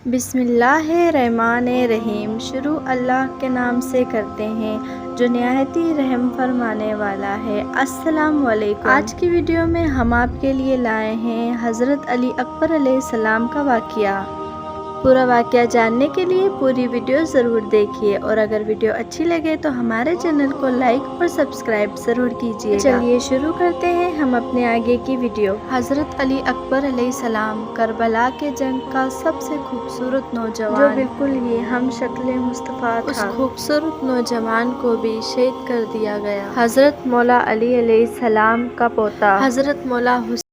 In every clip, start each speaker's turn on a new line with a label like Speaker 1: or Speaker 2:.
Speaker 1: بسم اللہ الرحمن الرحیم۔ شروع اللہ کے نام سے کرتے ہیں جو نہایت ہی رحم فرمانے والا ہے۔ السلام علیکم۔ آج کی ویڈیو میں ہم آپ کے لیے لائے ہیں حضرت علی اکبر علیہ السلام کا واقعہ۔ پورا واقعہ جاننے کے لیے پوری ویڈیو ضرور دیکھیے، اور اگر ویڈیو اچھی لگے تو ہمارے چینل کو لائک اور سبسکرائب ضرور کیجیے گا۔ چلیے شروع کرتے ہیں ہم اپنے آگے کی ویڈیو۔ حضرت علی اکبر علیہ السلام کربلا کے جنگ کا سب سے خوبصورت نوجوان، جو بالکل ہی ہم شکل مصطفیٰ تھا، اس خوبصورت نوجوان کو بھی شہید کر دیا گیا۔ حضرت مولا علی علیہ السلام کا پوتا حضرت مولا حسین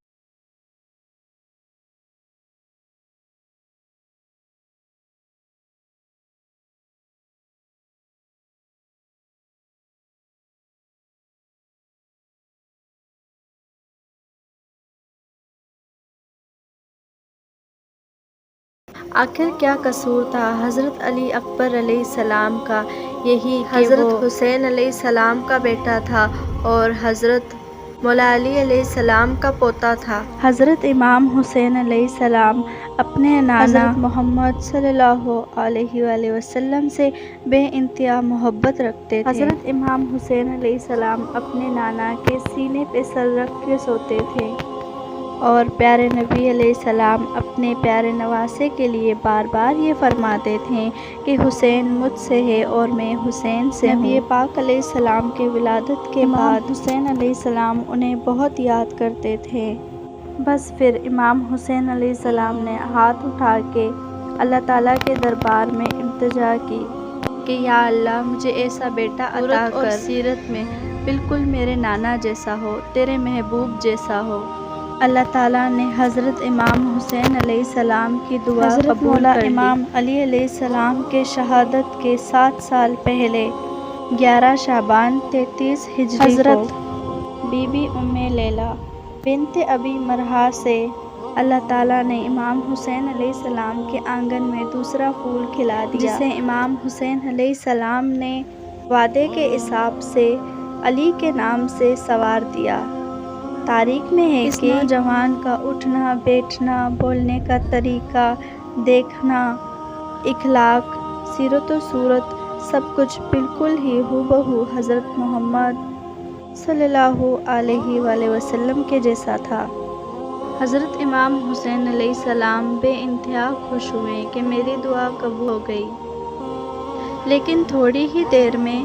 Speaker 1: آخر کیا قصور تھا حضرت علی اکبر علیہ السلام کا؟ یہی کہ حضرت حسین علیہ السلام کا بیٹا تھا اور حضرت مولا علی علیہ السلام کا پوتا تھا۔ حضرت امام حسین علیہ السلام اپنے نانا حضرت محمد صلی اللہ علیہ وآلہ وسلم سے بے انتہا محبت رکھتے تھے۔ حضرت امام حسین علیہ السلام اپنے نانا کے سینے پہ سر رکھ کے سوتے تھے، اور پیارے نبی علیہ السلام اپنے پیارے نواسے کے لیے بار بار یہ فرماتے تھے کہ حسین مجھ سے ہے اور میں حسین سے ہوں۔ نبی پاک علیہ السلام کے ولادت کے بعد حسین علیہ السلام انہیں بہت یاد کرتے تھے۔ بس پھر امام حسین علیہ السلام نے ہاتھ اٹھا کے اللہ تعالیٰ کے دربار میں التجا کی کہ یا اللہ مجھے ایسا بیٹا عطا کر، اور سیرت میں بالکل میرے نانا جیسا ہو، تیرے محبوب جیسا ہو۔ اللہ تعالیٰ نے حضرت امام حسین علیہ السلام کی دعا قبول کر لی۔ امام علی علیہ السلام کے شہادت کے 7 سال پہلے 11 شعبان 33 ہجری حضرت بی بی ام لیلہ بنت ابی مرحا سے اللہ تعالیٰ نے امام حسین علیہ السلام کے آنگن میں دوسرا پھول کھلا دیا، جسے امام حسین علیہ السلام نے وعدے کے حساب سے علی کے نام سے سنوار دیا۔ تاریخ میں ہے کہ نوجوان کا اٹھنا بیٹھنا، بولنے کا طریقہ، دیکھنا، اخلاق، سیرت و صورت سب کچھ بالکل ہی ہو بہو حضرت محمد صلی اللہ علیہ وآلہ وسلم کے جیسا تھا۔ حضرت امام حسین علیہ السلام بے انتہا خوش ہوئے کہ میری دعا قبول ہو گئی، لیکن تھوڑی ہی دیر میں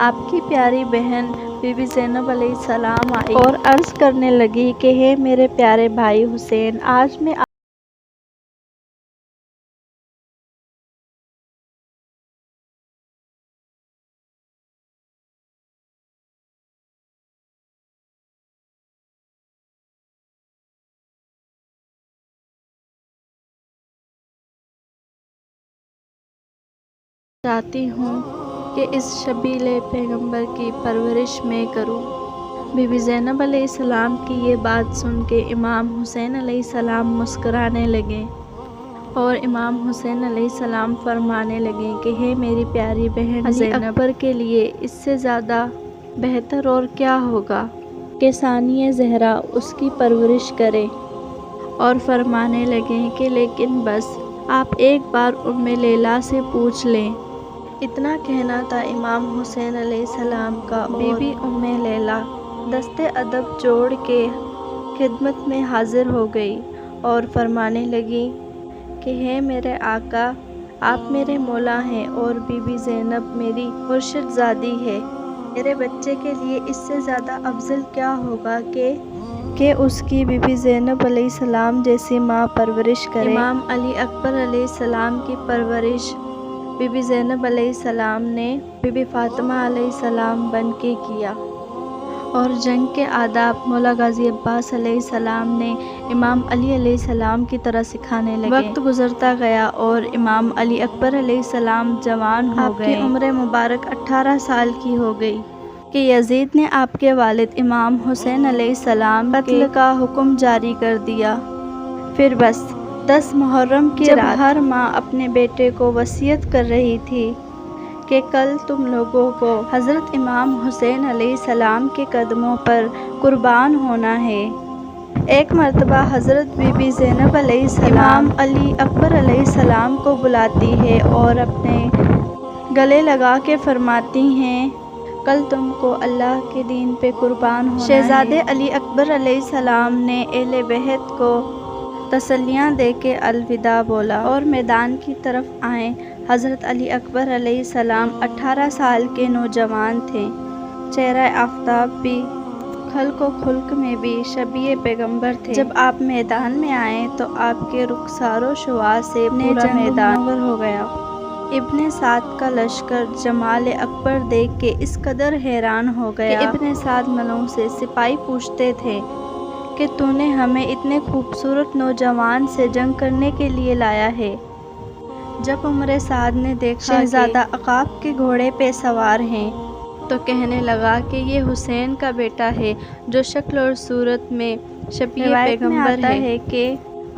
Speaker 1: آپ کی پیاری بہن بی بی زینب علیہ السلام آئی اور عرض کرنے لگی کہ ہے میرے پیارے بھائی حسین، آج میں چاہتی ہوں کہ اس شبیل پیغمبر کی پرورش میں کروں۔ بی بی زینب علیہ السلام کی یہ بات سن کے امام حسین علیہ السلام مسکرانے لگے، اور امام حسین علیہ السلام فرمانے لگے کہ ہے میری پیاری بہن علی اکبر کے لیے اس سے زیادہ بہتر اور کیا ہوگا کہ ثانیہ زہرا اس کی پرورش کرے، اور فرمانے لگے کہ لیکن بس آپ ایک بار ام لیلہ سے پوچھ لیں۔ اتنا کہنا تھا امام حسین علیہ السلام کا، بی بی ام لیلہ دستے ادب جوڑ کے خدمت میں حاضر ہو گئی اور فرمانے لگی کہ ہے میرے آقا، آپ میرے مولا ہیں اور بی بی زینب میری مرشد زادی ہے۔ میرے بچے کے لیے اس سے زیادہ افضل کیا ہوگا کہ اس کی بی بی زینب علیہ السلام جیسی ماں پرورش کرے۔ امام علی اکبر علیہ السلام کی پرورش بی بی زینب علیہ السلام نے بی بی فاطمہ علیہ السلام بن کے کیا، اور جنگ کے آداب مولا غازی عباس علیہ السلام نے امام علی علیہ السلام کی طرح سکھانے لگے۔ وقت گزرتا گیا اور امام علی اکبر علیہ السلام جوان ہو گئے۔ آپ کی عمر مبارک 18 سال کی ہو گئی کہ یزید نے آپ کے والد امام حسین علیہ السلام قتل کا حکم جاری کر دیا۔ پھر بس 10 محرم کی رات جب ہر ماں اپنے بیٹے کو وصیت کر رہی تھی کہ کل تم لوگوں کو حضرت امام حسین علیہ السلام کے قدموں پر قربان ہونا ہے، ایک مرتبہ حضرت بی بی زینب علیہ السلام امام علی اکبر علیہ السلام کو بلاتی ہے اور اپنے گلے لگا کے فرماتی ہیں، کل تم کو اللہ کے دین پہ قربان ہونا ہے۔ شہزادے علی اکبر علیہ السلام نے اہل بیت کو تسلیاں دے کے الوداع بولا اور میدان کی طرف آئے۔ حضرت علی اکبر علیہ السلام 18 سال کے نوجوان تھے، چہرہ آفتاب بھی، خلق و خلق میں بھی شبیہ پیغمبر تھے۔ جب آپ میدان میں آئے تو آپ کے رخسار و شعاع سے پورا میدان منور ہو گیا۔ ابن سعد کا لشکر جمال اکبر دیکھ کے اس قدر حیران ہو گیا کہ ابن سعد ملوں سے سپاہی پوچھتے تھے کہ تو نے ہمیں اتنے خوبصورت نوجوان سے جنگ کرنے کے لیے لایا ہے؟ جب عمر سعد نے دیکھا شہزادہ عقاب کے گھوڑے پہ سوار ہیں تو کہنے لگا کہ یہ حسین کا بیٹا ہے جو شکل اور صورت میں شبیہ پیغمبر ہے کہ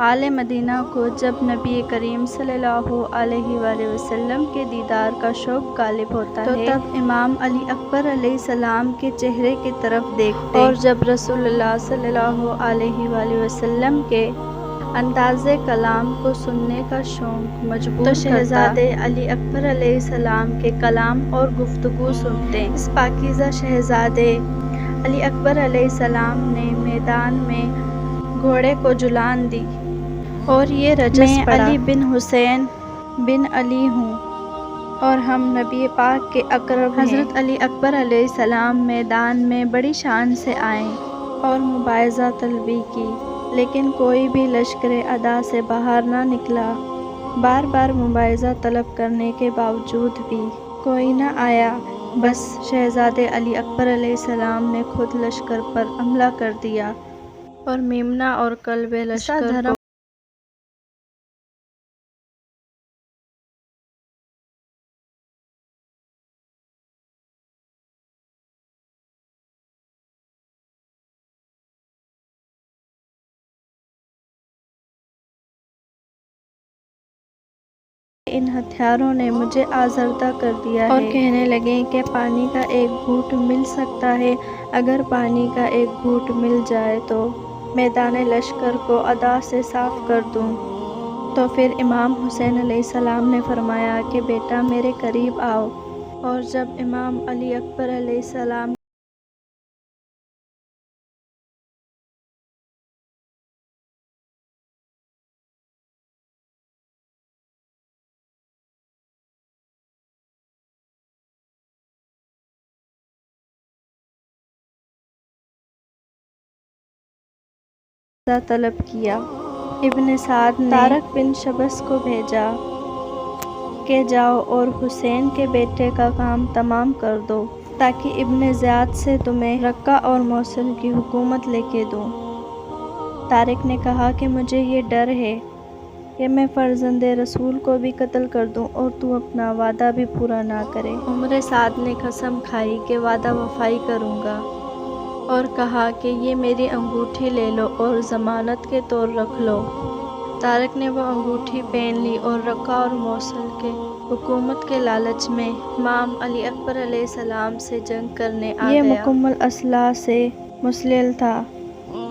Speaker 1: آل مدینہ کو جب نبی کریم صلی اللہ علیہ وآلہ وسلم کے دیدار کا شوق غالب ہوتا ہے تو تب امام علی اکبر علیہ السلام کے چہرے کی طرف دیکھتے اور جب رسول اللہ صلی اللہ علیہ وآلہ وسلم کے انداز کلام کو سننے کا شوق مجبور تو شہزادے علی اکبر علیہ السلام کے کلام اور گفتگو سنتے۔ اس پاکیزہ شہزادے علی اکبر علیہ السلام نے میدان میں گھوڑے کو جلان دی اور یہ رجس پڑھا، میں علی بن حسین بن علی ہوں اور ہم نبی پاک کے اقرب ہیں۔ حضرت علی اکبر علیہ السلام میدان میں بڑی شان سے آئے اور مبارزہ طلبی کی، لیکن کوئی بھی لشکر اعداء سے باہر نہ نکلا۔ بار بار مبارزہ طلب کرنے کے باوجود بھی کوئی نہ آیا، بس شہزادے علی اکبر علیہ السلام نے خود لشکر پر حملہ کر دیا اور میمنہ اور قلب لشکر کو ان ہتھیاروں نے مجھے آزردہ کر دیا ہے اور کہنے لگے کہ پانی کا ایک گھونٹ مل سکتا ہے، اگر پانی کا ایک گھونٹ مل جائے تو میدان لشکر کو اعداء سے صاف کر دوں۔ تو پھر امام حسین علیہ السلام نے فرمایا کہ بیٹا میرے قریب آؤ، اور جب امام علی اکبر علیہ السلام طلب کیا، ابن سعد نے طارق بن شبس کو بھیجا کہ جاؤ اور حسین کے بیٹے کا کام تمام کر دو تاکہ ابن زیاد سے تمہیں رقہ اور موصل کی حکومت لے کے دوں۔ طارق نے کہا کہ مجھے یہ ڈر ہے کہ میں فرزند رسول کو بھی قتل کر دوں اور تو اپنا وعدہ بھی پورا نہ کرے۔ عمر سعد نے قسم کھائی کہ وعدہ وفائی کروں گا اور کہا کہ یہ میری انگوٹھی لے لو اور ضمانت کے طور رکھ لو۔ طارق نے وہ انگوٹھی پہن لی اور رقہ اور موصل کے حکومت کے لالچ میں امام علی اکبر علیہ السلام سے جنگ کرنے آ گیا۔ یہ مکمل اسلحہ سے مسلح تھا۔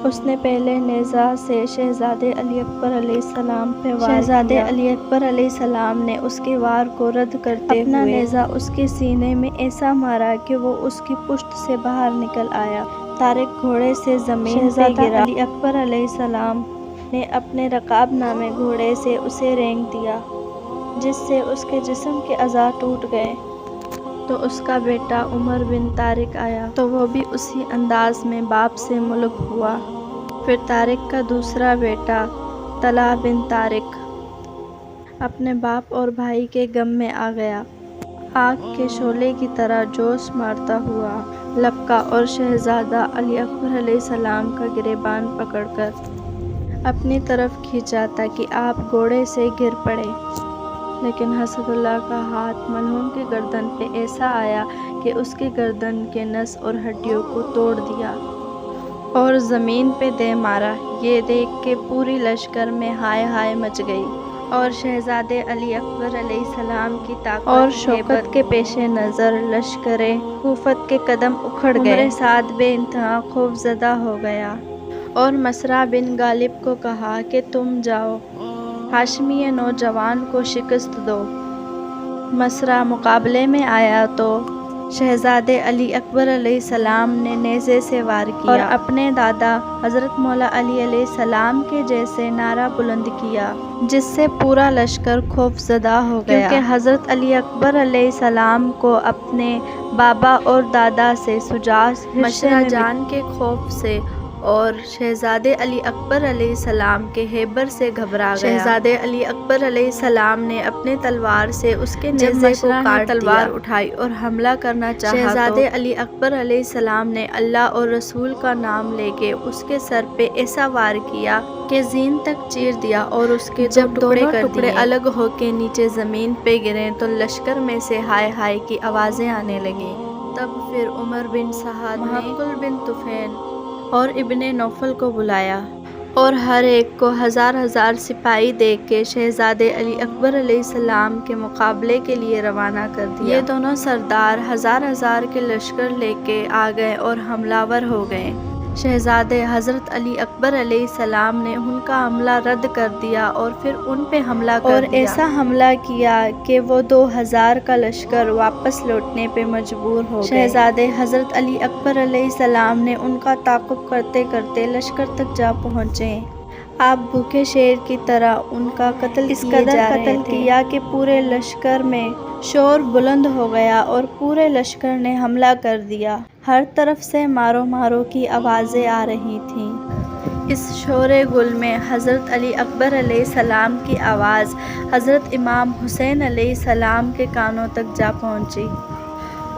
Speaker 1: اس نے پہلے نیزہ سے شہزادے علی اکبر علیہ السلام پہ وار کیا۔ شہزادے علی اکبر علیہ السلام نے اس کے وار کو رد کرتے اپنا نیزہ اس کے سینے میں ایسا مارا کہ وہ اس کی پشت سے باہر نکل آیا۔ طارق گھوڑے سے زمین پہ گرا۔ علی اکبر علیہ السلام نے اپنے رکاب نامے گھوڑے سے اسے رینگ دیا، جس سے اس کے جسم کے اعضاء ٹوٹ گئے۔ تو اس کا بیٹا عمر بن طارق آیا تو وہ بھی اسی انداز میں باپ سے ملک ہوا۔ پھر طارق کا دوسرا بیٹا طلحہ بن طارق اپنے باپ اور بھائی کے غم میں آ گیا، آگ کے شعلے کی طرح جوش مارتا ہوا لپکا اور شہزادہ علی اکبر علیہ السلام کا گریبان پکڑ کر اپنی طرف کھینچا تاکہ آپ گھوڑے سے گر پڑے، لیکن حسد اللہ کا ہاتھ ملعون کی گردن پہ ایسا آیا کہ اس کی گردن کے نس اور ہڈیوں کو توڑ دیا اور زمین پہ دے مارا۔ یہ دیکھ کے پوری لشکر میں ہائے ہائے مچ گئی اور شہزادے علی اکبر علیہ السلام کی طاقت اور شوکت کے پیش نظر لشکر کوفت کے قدم اکھڑ گئے۔ عمر سعد بے انتہا خوف زدہ ہو گیا اور مسرع بن غالب کو کہا کہ تم جاؤ ہاشمی نوجوان کو شکست دو۔ مسرع مقابلے میں آیا تو شہزادے علی اکبر علیہ السلام نے نیزے سے وار کیا اور اپنے دادا حضرت مولا علی علیہ السلام کے جیسے نعرہ بلند کیا، جس سے پورا لشکر خوف زدہ ہو گیا، کیونکہ حضرت علی اکبر علیہ السلام کو اپنے بابا اور دادا سے شجاعت مسرع جان کے خوف سے اور شہزادے علی اکبر علیہ السلام کے ہیبر سے گھبرا گیا۔ شہزادے علی اکبر علیہ السلام نے اپنے تلوار سے اس کے نیزے کو کاٹ تلوار اٹھائی اور حملہ کرنا چاہا۔ شہزادے علی اکبر علیہ السلام نے اللہ اور رسول کا نام لے کے اس کے سر پہ ایسا وار کیا کہ زین تک چیر دیا اور اس کے جب دونوں ٹکڑے الگ ہو کے نیچے زمین پہ گرے تو لشکر میں سے ہائے ہائے کی آوازیں آنے لگیں۔ تب پھر عمر بن سعد نے محقل بن طفیل اور ابن نوفل کو بلایا اور ہر ایک کو ہزار ہزار سپاہی دے کے شہزادے علی اکبر علیہ السلام کے مقابلے کے لیے روانہ کر دیا۔ یہ دونوں سردار ہزار ہزار کے لشکر لے کے آ گئے اور حملہ ور ہو گئے۔ شہزادے حضرت علی اکبر علیہ السلام نے ان کا حملہ رد کر دیا اور پھر ان پہ حملہ کر دیا اور ایسا حملہ کیا کہ وہ 2000 کا لشکر واپس لوٹنے پہ مجبور ہو گئے۔ شہزادے حضرت علی اکبر علیہ السلام نے ان کا تعاقب کرتے کرتے لشکر تک جا پہنچے۔ آپ بھوکے شیر کی طرح ان کا قتل اس قدر قتل کیا کہ پورے لشکر میں شور بلند ہو گیا اور پورے لشکر نے حملہ کر دیا۔ ہر طرف سے مارو مارو کی آوازیں آ رہی تھیں۔ اس شور گل میں حضرت علی اکبر علیہ السلام کی آواز حضرت امام حسین علیہ السلام کے کانوں تک جا پہنچی۔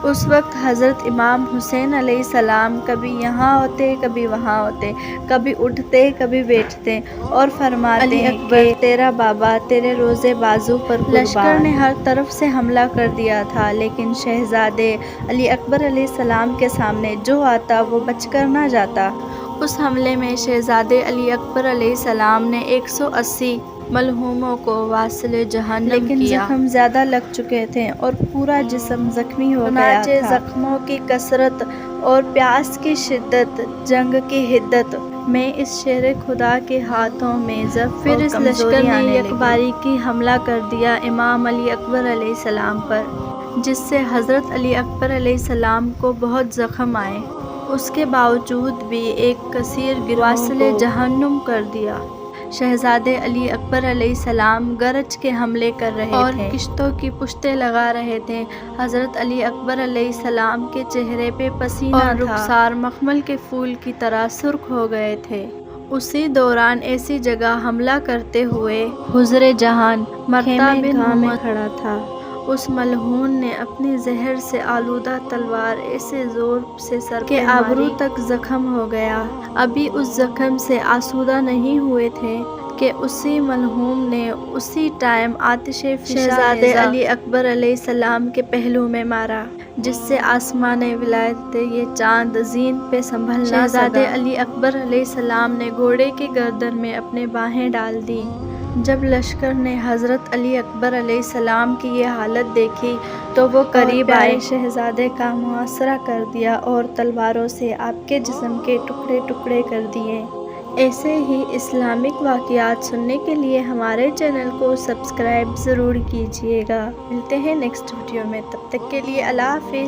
Speaker 1: اس وقت حضرت امام حسین علیہ السلام کبھی یہاں ہوتے کبھی وہاں ہوتے، کبھی اٹھتے کبھی بیٹھتے اور فرماتے کہ تیرا بابا تیرے روزے بازو پر قربان۔ لشکر نے ہر طرف سے حملہ کر دیا تھا لیکن شہزادے علی اکبر علیہ السلام کے سامنے جو آتا وہ بچ کر نہ جاتا۔ اس حملے میں شہزادے علی اکبر علیہ السلام نے 180 ملہوموں کو واصل جہنم لیکن کیا۔ زخم زیادہ لگ چکے تھے اور پورا جسم زخمی ہو گیا تھا۔ زخموں کی کثرت اور پیاس کی شدت، جنگ کی حدت میں اس شیر خدا کے ہاتھوں میں ضعف پھر اس لشکر نے یک باری کی حملہ کر دیا امام علی اکبر علیہ السلام پر، جس سے حضرت علی اکبر علیہ السلام کو بہت زخم آئے۔ اس کے باوجود بھی ایک کثیر گروہ واصل جہنم کر دیا۔ شہزادے علی اکبر علیہ السلام گرج کے حملے کر رہے تھے اور کشتوں کی پشتیں لگا رہے تھے۔ حضرت علی اکبر علیہ السلام کے چہرے پہ پسینہ تھا اور رخسار مخمل کے پھول کی طرح سرخ ہو گئے تھے۔ اسی دوران ایسی جگہ حملہ کرتے ہوئے حضر جہان مرتا بن میں کھڑا تھا۔ اس ملعون نے اپنی زہر سے آلودہ تلوار ایسے زور سے سر کے ابرو تک زخم ہو گیا۔ ابھی اس زخم سے آسودہ نہیں ہوئے تھے کہ اسی ملعون نے اسی ٹائم آتش فشاں شہزادے علی اکبر علیہ السلام کے پہلو میں مارا، جس سے آسمان ولایت یہ چاند زین پہ سنبھلنا سکا۔ شہزادے علی اکبر علیہ السلام نے گھوڑے کی گردن میں اپنے باہیں ڈال دی۔ جب لشکر نے حضرت علی اکبر علیہ السلام کی یہ حالت دیکھی تو وہ قریب آئے، شہزادے کا محاصرہ کر دیا اور تلواروں سے آپ کے جسم کے ٹکڑے ٹکڑے کر دیے۔ ایسے ہی اسلامک واقعات سننے کے لیے ہمارے چینل کو سبسکرائب ضرور کیجیے گا۔ ملتے ہیں نیکسٹ ویڈیو میں، تب تک کے لیے اللہ حافظ۔